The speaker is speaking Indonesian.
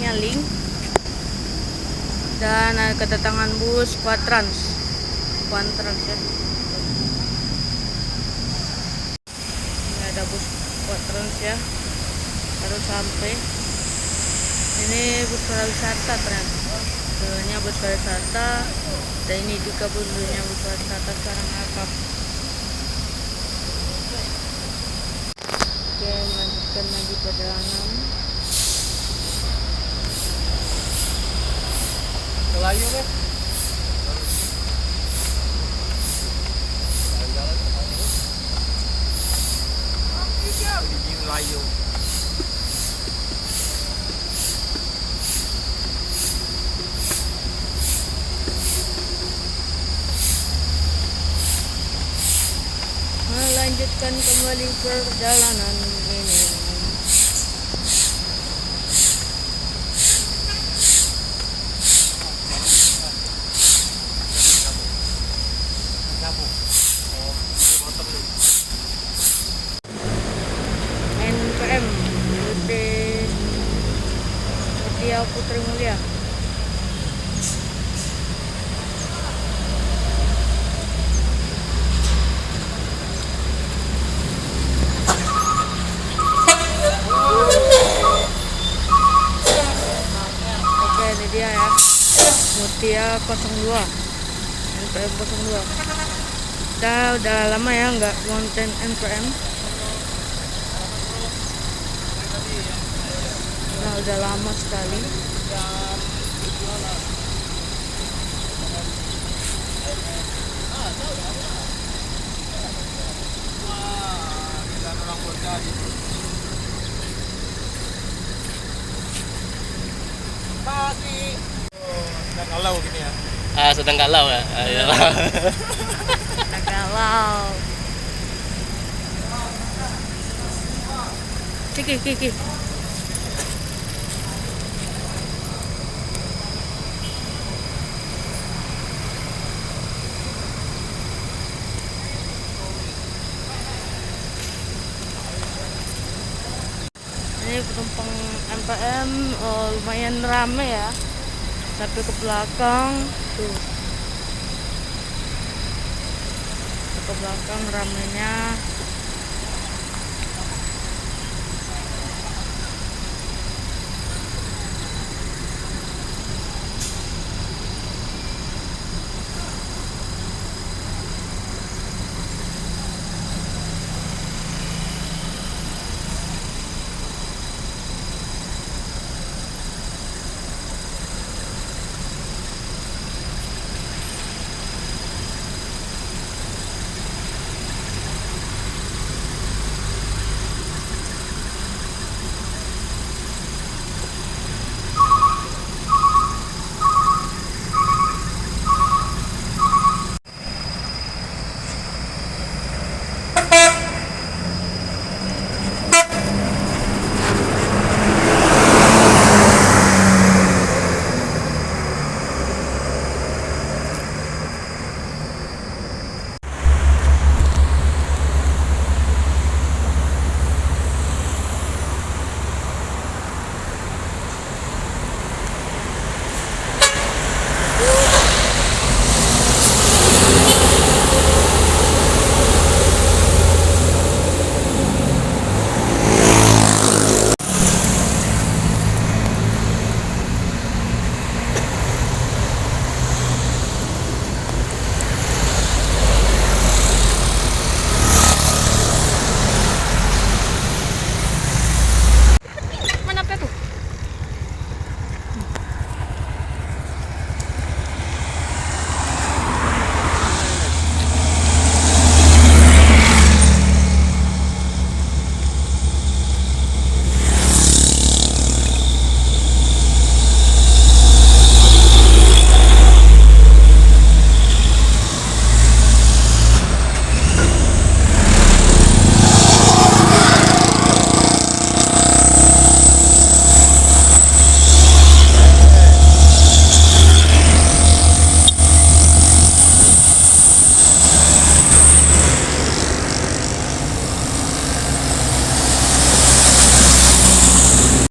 namanya Link. Dan ada kedatangan bus Quatrans ya. Ini ada bus Quatrans ya, baru sampai. Ini bus pariwisata ternyata. Dulunya bus pariwisata, dan ini juga dulunya bus pariwisata sekarang akap. Oke, melanjutkan lagi perjalanan. Melayu kan? Jalan-jalan di Melayu. Melanjutkan kembali perjalanan ini. NPM Mutia Putri Mulia. Oke, ini dia ya, Mutia 02, NPM 02. Udah lama ya nggak konten NPM. Nah, udah lama sekali. Sedang galau gini ya. Sedang galau ya. Galau. Kiki. Ini penumpang MPM lumayan rame ya, sampai ke belakang tuh, ke belakang ramenya.